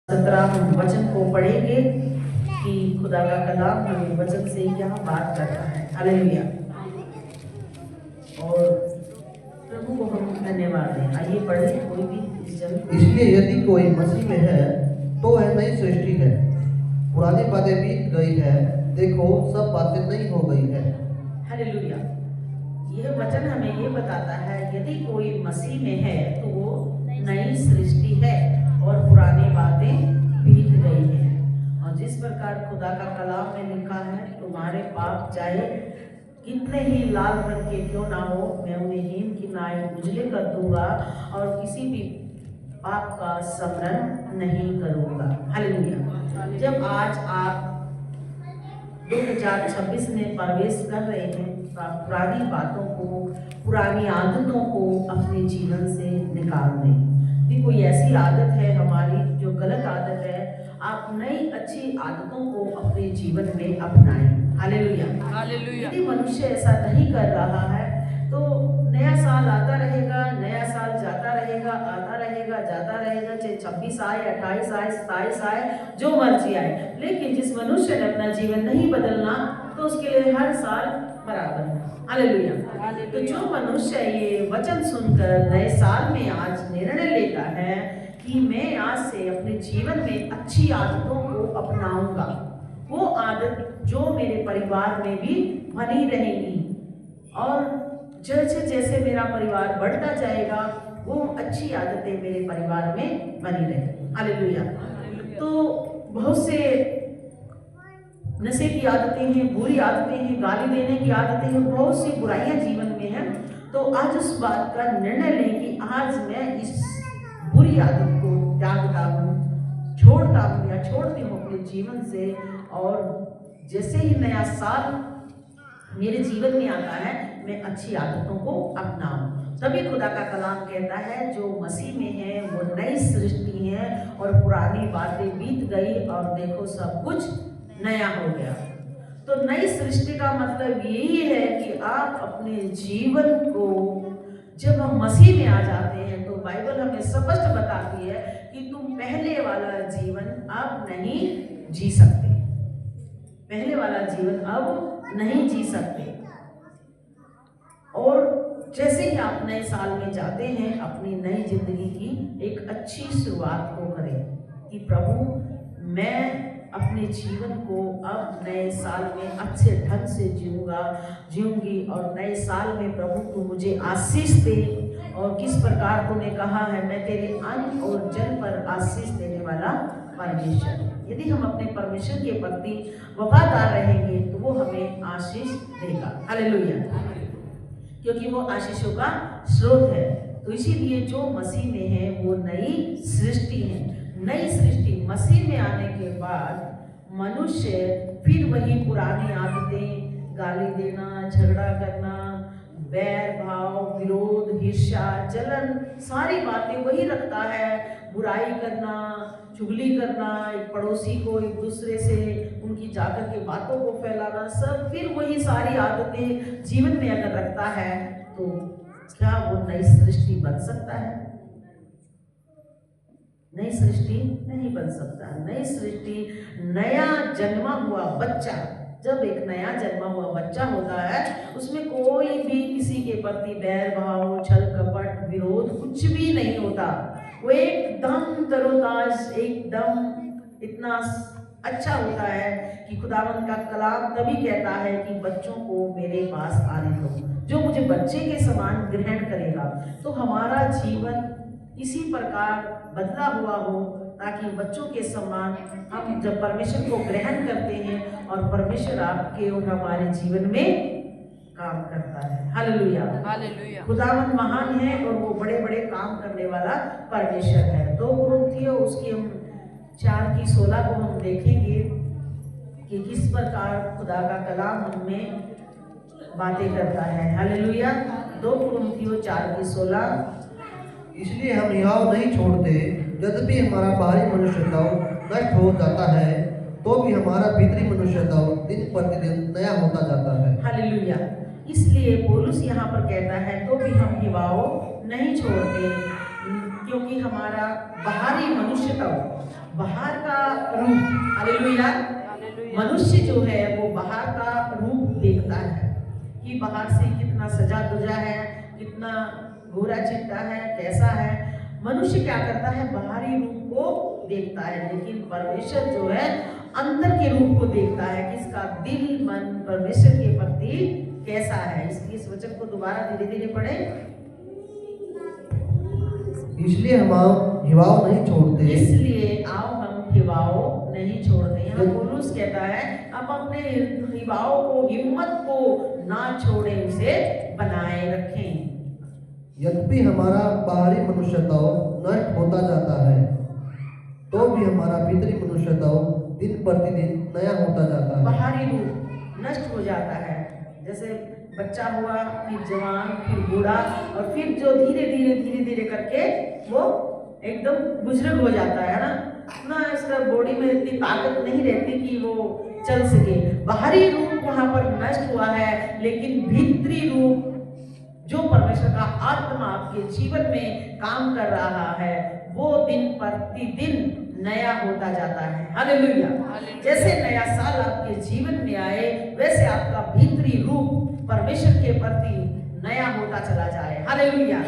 17 वचन को पढ़ेंगे कि खुदा का कलाम हमें वचन से क्या बात करता है। हालेलुया। और प्रभु को हम धन्यवाद दें। आइए पढ़े कोई भी इसलिए यदि कोई मसीह में है तो वह नई सृष्टि है, पुरानी बातें बीत गई है, देखो सब बातें नई हो गई है। हालेलुया। यह वचन हमें ये बताता है यदि कोई मसीह में है तो वो नई सृष्टि है और पुरानी बातें बीत गई हैं। और जिस प्रकार खुदा का कलाम में लिखा है, तुम्हारे पाप चाहे कितने ही लाल रंग के क्यों ना हो, मैं उन्हें हिम की नाई उजले कर दूंगा और किसी भी पाप का स्मरण नहीं करूंगा। हालेलुया। जब आज आप 2026 में प्रवेश कर रहे हैं, पुरानी बातों को, पुरानी आदतों को अपने जीवन से निकाल दें। यदि कोई ऐसी आदत है हमारी जो गलत आदत है, आप नई अच्छी आदतों को अपने जीवन में अपनाएं। हालेलुया। हालेलुया। यदि मनुष्य ऐसा नहीं कर रहा है तो नया साल आता रहेगा, नया साल जाता रहेगा, आता रहेगा, जाता रहेगा, चाहे 26 आए, 28 आए, 27 आए, जो मर्जी आए, लेकिन जिस मनुष्य ने अपना जीवन नहीं बदलना तो उसके लिए हर साल बराबर है। हालेलुया। तो जो मनुष्य ये वचन सुनकर नए साल में आज निर्णय लेता है कि मैं आज से अपने जीवन में अच्छी आदतों को अपनाऊंगा, वो आदत जो मेरे परिवार में भी बनी रहेगी और जैसे जैसे मेरा परिवार बढ़ता जाएगा वो अच्छी आदतें मेरे परिवार में बनी रहेगी। हालेलुया। तो बहुत से नशे की आदतें हैं, बुरी आदतें हैं, गाली देने की आदतें हैं, बहुत सी बुराइयां जीवन में हैं। तो आज उस बात का निर्णय लें कि आज मैं इस बुरी आदत को त्यागता हूँ, छोड़ता हूँ या छोड़ती हूँ अपने जीवन से। और जैसे ही नया साल मेरे जीवन में आता है मैं अच्छी आदतों को अपनाऊं। तभी खुदा का कलाम कहता है जो मसीह में है वो नई सृष्टि है और पुरानी बातें बीत गई और देखो सब कुछ नया हो गया। तो नई सृष्टि का मतलब यही है कि आप अपने जीवन को, जब हम मसीह में आ जाते हैं तो बाइबल हमें स्पष्ट बताती है कि तुम पहले वाला जीवन अब नहीं जी सकते, पहले वाला जीवन अब नहीं जी सकते। और जैसे ही आप नए साल में जाते हैं अपनी नई जिंदगी की एक अच्छी शुरुआत को करें कि प्रभु मैं अपने जीवन को अब नए साल में अच्छे ढंग से जीऊंगी और नए साल में प्रभु तू मुझे आशीष दे। और किस प्रकार तूने कहा है मैं तेरे अन्न और जल पर आशीष देने वाला परमेश्वर। यदि हम अपने परमेश्वर के प्रति वफादार रहेंगे तो वो हमें आशीष देगा। हालेलुया। क्योंकि वो आशीषों का स्रोत है। तो इसीलिए जो मसीह में है वो नई सृष्टि है। नई सृष्टि मसीह में आने के बाद मनुष्य फिर वही पुरानी आदतें, गाली देना, झगड़ा करना, बैर भाव, विरोध, ईर्ष्या, जलन, सारी बातें वही रखता है। बुराई करना, चुगली करना, एक पड़ोसी को एक दूसरे से उनकी जाकर के बातों को फैलाना, सब फिर वही सारी आदतें जीवन में अगर रखता है तो क्या वो नई सृष्टि बन सकता है? नई सृष्टि नहीं बन सकता। नई सृष्टि नया जन्मा हुआ बच्चा, जब एक नया जन्मा हुआ बच्चा होता है उसमें कोई भी किसी के प्रति बैर भाव, छल कपट, विरोध कुछ भी नहीं होता। वो एकदम तरोताज, एकदम इतना अच्छा होता है कि खुदावंद का कलाम तभी कहता है कि बच्चों को मेरे पास आने दो, जो मुझे बच्चे के समान ग्रहण करेगा। तो हमारा जीवन इसी प्रकार बदला हुआ हो ताकि बच्चों के समान हम जब परमेश्वर को ग्रहण करते हैं और परमेश्वर आपके और हमारे जीवन में काम करता है। हालेलुया। हालेलुया। खुदावंद महान है और वो बड़े बड़े काम करने वाला परमेश्वर है। 2 कुरिन्थियों उसकी हम 4:16 को हम देखेंगे कि किस प्रकार खुदा का कलाम हमें बातें करता है। हालेलुया। 2 कुरिन्थियों 4:16 इसलिए हम यहाँ नहीं छोड़ते, यद्यपि हमारा बाहरी मनुष्यत्व नष्ट हो जाता है तो भी हमारा भीतरी मनुष्यत्व दिन प्रतिदिन नया होता जाता है। हालेलुया। इसलिए पौलुस यहाँ पर कहता है तो भी हम युवाओं नहीं छोड़ते, क्योंकि हमारा बाहरी मनुष्यत्व बाहर का रूप, हालेलुया, मनुष्य जो है वो बाहर का रूप देखता है कि बाहर से कितना सजा धजा है, कितना गोरा चिट्टा है, कैसा है। मनुष्य क्या करता है, बाहरी रूप को देखता है, लेकिन परमेश्वर जो है अंदर के रूप को देखता है कि इसका दिल मन परमेश्वर के प्रति कैसा है। इसलिए इस वचन को दोबारा धीरे धीरे पढ़े। इसलिए हम हिवाव नहीं छोड़ते, इसलिए आओ हम हिवाव नहीं छोड़ते। यहाँ पौलुस कहता है आप अपने हिवाव को, हिम्मत को ना छोड़े, उसे बनाए रखें। यद्यपि हमारा बाहरी मनुष्यत्व नष्ट होता जाता है, तो भी हमारा भीतरी मनुष्यत्व दिन प्रतिदिन नया होता जाता है। बाहरी रूप नष्ट हो जाता है, जैसे बच्चा हुआ, फिर जवान, फिर बूढ़ा, और फिर जो धीरे धीरे करके वो एकदम बुजुर्ग हो जाता है ना इसका बॉडी में इतनी ताकत नहीं रहती कि वो चल सके। बाहरी रूप वहां पर नष्ट हुआ है, लेकिन भीतरी रूप जो परमेश्वर का आत्मा आपके जीवन में काम कर रहा है वो दिन प्रतिदिन नया होता जाता है। हालेलुया। जैसे नया साल आपके जीवन में आए, वैसे आपका भीतरी रूप परमेश्वर के प्रति नया होता चला जाए। हालेलुया।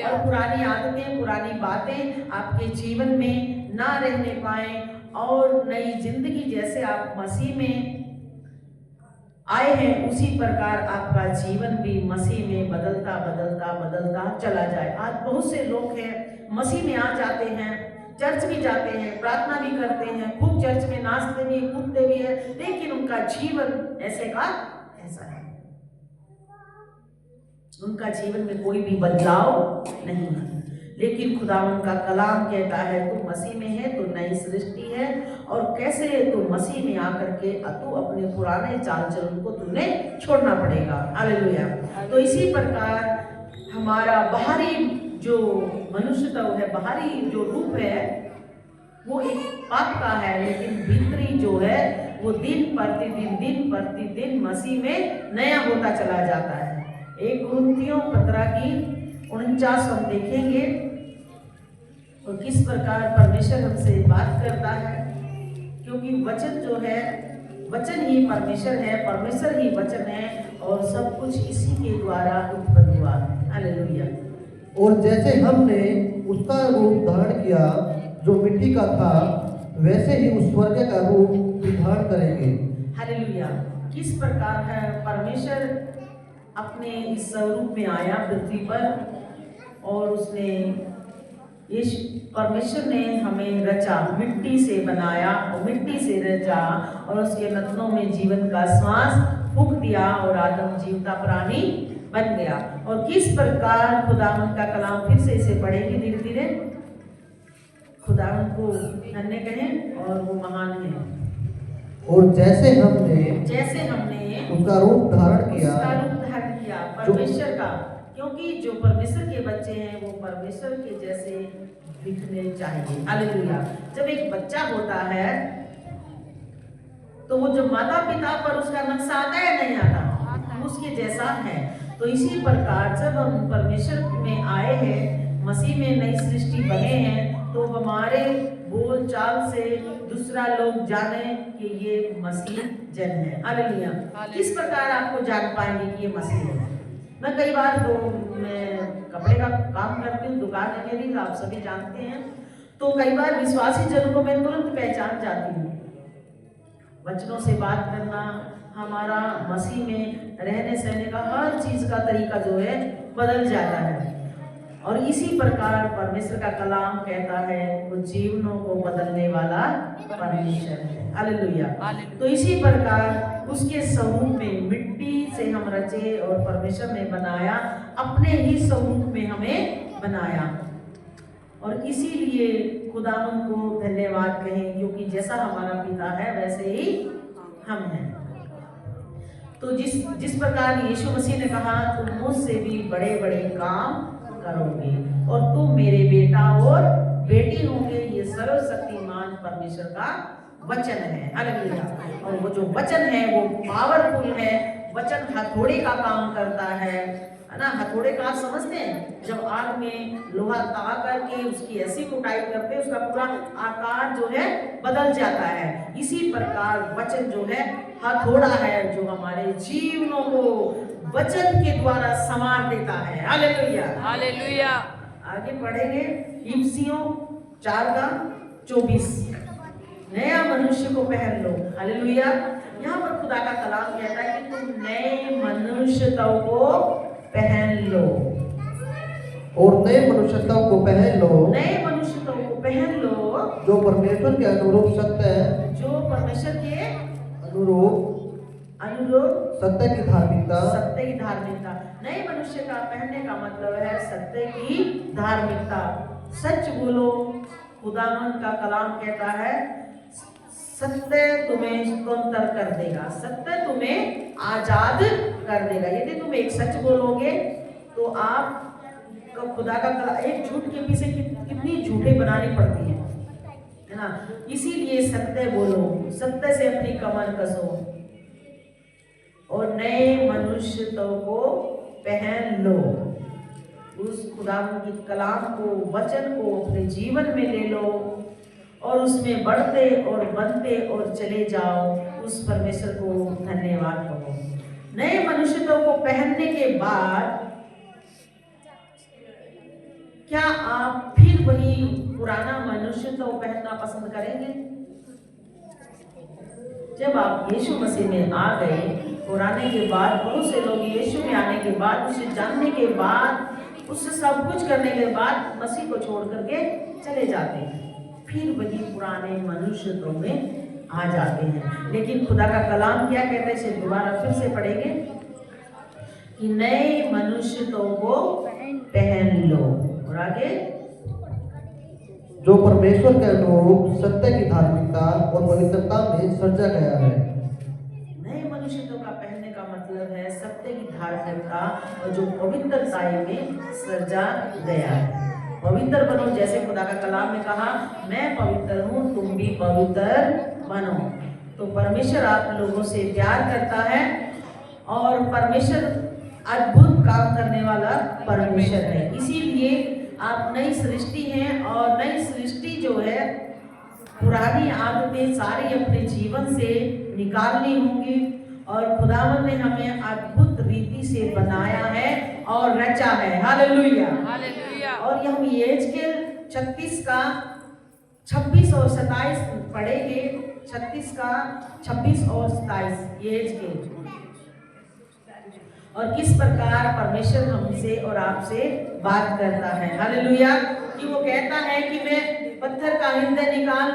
और पुरानी आदतें, पुरानी बातें आपके जीवन में ना रहने पाए, और नई जिंदगी जैसे आप मसीह में आए हैं उसी प्रकार आपका जीवन भी मसीह में बदलता बदलता बदलता चला जाए। आज बहुत से लोग हैं मसीह में आ जाते हैं, चर्च भी जाते हैं, प्रार्थना भी करते हैं, खूब चर्च में नाचते भी, कूदते भी है, लेकिन उनका जीवन ऐसे का ऐसा है। उनका जीवन में कोई भी बदलाव नहीं है। लेकिन खुदावन का कलाम कहता है तू मसीह में है तो नई सृष्टि है, और कैसे तू मसीह में आकर के तू अपने पुराने चाल चलन को तुमने छोड़ना पड़ेगा। हालेलुया। तो इसी प्रकार हमारा बाहरी जो मनुष्यत्व है, बाहरी जो रूप है वो एक पाप का है, लेकिन भीतरी जो है वो दिन प्रतिदिन मसीह में नया होता चला जाता है। 1 कुरिन्थियों 15 की 49 हम देखेंगे और किस प्रकार परमेश्वर हमसे बात करता है, क्योंकि वचन जो है, वचन ही परमेश्वर है, परमेश्वर ही वचन है, और सब कुछ इसी के द्वारा उत्पन्न हुआ। हालेलुया। और जैसे हमने उसका रूप धारण किया जो मिट्टी का था, वैसे ही उस स्वर्ग का रूप भी धारण करेंगे। हालेलुया। किस प्रकार है परमेश्वर अपने इस स्वरूप में आया पृथ्वी पर, और उसने इस परमेश्वर ने हमें रचा, मिट्टी से बनाया और मिट्टी से रचा, और उसके नथनों में जीवन का श्वास फूंक दिया और आदम जीवता प्राणी बन गया। और किस प्रकार खुदावंत का कलाम, फिर से इसे पढ़ेंगे धीरे धीरे। खुदावंत को धन्य कहें और वो महान है। और जैसे हमने उसका रूप धारण किया परमेश्वर का, क्योंकि जो परमेश्वर के बच्चे हैं वो परमेश्वर के जैसे दिखने चाहिए। हालेलुया। जब एक बच्चा होता है तो वो जो माता पिता पर उसका नक्शा आता है नहीं आता, उसके जैसा है। तो इसी प्रकार जब हम परमेश्वर में आए हैं, मसीह में नई सृष्टि बने हैं, तो हमारे बोल चाल से दूसरा लोग जाने कि ये मसीह जन है। हालेलुया। किस प्रकार आपको जान पाएंगे कि ये मसीह है? मैं कई बार तो मैं कपड़े का काम करती हूँ, दुकान है मेरी, आप सभी जानते हैं। तो कई बार विश्वासी जनों को मैं तुरंत पहचान जाती हूँ। वचनों से बात करना, हमारा मसीह में रहने सहने का हर चीज का तरीका जो है बदल जाता है। और इसी प्रकार परमेश्वर का कलाम कहता है वो जीवनों को बदलने वाला परमेश्वर है। हालेलुया। तो इसी प्रकार उसके स्वरूप में मिट्टी से हम रचे और परमेश्वर ने बनाया, अपने ही स्वरूप में हमें बनाया। और इसीलिए खुदावन को धन्यवाद कहें, क्योंकि जैसा हमारा पिता है वैसे ही हम हैं। तो जिस प्रकार यीशु मसीह ने कहा तुम मुझसे भी बड़े बड़े काम करोगे और तुम मेरे बेटा और बेटी होंगे, ये सर्वशक्तिमान परमेश्वर का वचन है। हालेलुया। और वो जो वचन है वो पावरफुल है, वचन हथौड़े का काम करता है। है ना। हथौड़े का आप समझते हैं, जब आग में लोहा तवा करके उसकी ऐसी कुटाई करते हैं, उसका पूरा आकार जो है बदल जाता है। इसी प्रकार वचन जो है हथौड़ा है, जो हमारे जीवनों को वचन के द्वारा संवार देता है। Hallelujah, hallelujah. आगे पढ़ेंगे इफिसियों 4:24, नया मनुष्य को पहन लो। हालेलुया। यहाँ पर खुदा का कलाम कहता है कि तुम नए मनुष्यता को पहन लो, और नए मनुष्यता को पहन लो, नए मनुष्यता को पहन लो, जो परमेश्वर के अनुरूप सत्य है, जो परमेश्वर के अनुरूप अनुरूप सत्य की धार्मिकता, सत्य की धार्मिकता। नए मनुष्य का पहनने का मतलब है सत्य की धार्मिकता। सच बोलो, खुदावंद का कलाम कहता है सत्य तुम्हें स्वतंत्र कर देगा, सत्य तुम्हें आजाद कर देगा। यदि तुम एक सच बोलोगे तो आप खुदा का कलाम, एक झूठ के पीछे कितनी झूठे बनानी पड़ती है ना। इसीलिए सत्य बोलो, सत्य से अपनी कमर कसो और नए मनुष्य को पहन लो। उस खुदावंद की कलाम को, वचन को अपने जीवन में ले लो और उसमें बढ़ते और बनते और चले जाओ। उस परमेश्वर को धन्यवाद करो। नए मनुष्यत्व को पहनने के बाद क्या आप फिर वही पुराना मनुष्यत्व पहनना पसंद करेंगे? जब आप यीशु मसीह में आ गए और आने के बाद, बहुत से लोग यीशु में आने के बाद, उसे जानने के बाद, उससे सब कुछ करने के बाद मसीह को छोड़ करके चले जाते हैं, फिर वही पुराने मनुष्यत्व में आ जाते हैं। लेकिन खुदा का कलाम क्या कहता है, इसे दोबारा फिर से पढ़ेंगे कि नए मनुष्यत्व को पहन लो। और आगे, जो परमेश्वर के अनुरूप सत्य की धार्मिकता और पवित्रता में सृजा गया है। नए मनुष्यत्व का पहनने का मतलब है सत्य की धार्मिकता और जो पवित्रता में सृजा गया है। पवित्र बनो, जैसे खुदा का कलाम में कहा, मैं पवित्र हूँ तुम भी पवित्र बनो। तो परमेश्वर आप लोगों से प्यार करता है और परमेश्वर अद्भुत काम करने वाला परमेश्वर है। इसीलिए आप नई सृष्टि हैं और नई सृष्टि जो है, पुरानी आदतें सारी अपने जीवन से निकालनी होंगी और खुदावंद ने हमें अद्भुत रीति से बनाया है और रचा है। Hallelujah, hallelujah. और हम यहेजकेल 36 का 26 और 27 पढ़ेंगे। 36 का 26 और 27 यहेजकेल, और किस प्रकार परमेश्वर हमसे और आपसे बात करता है। हालेलुया। कि वो कहता है कि मैं पत्थर का हृदय निकाल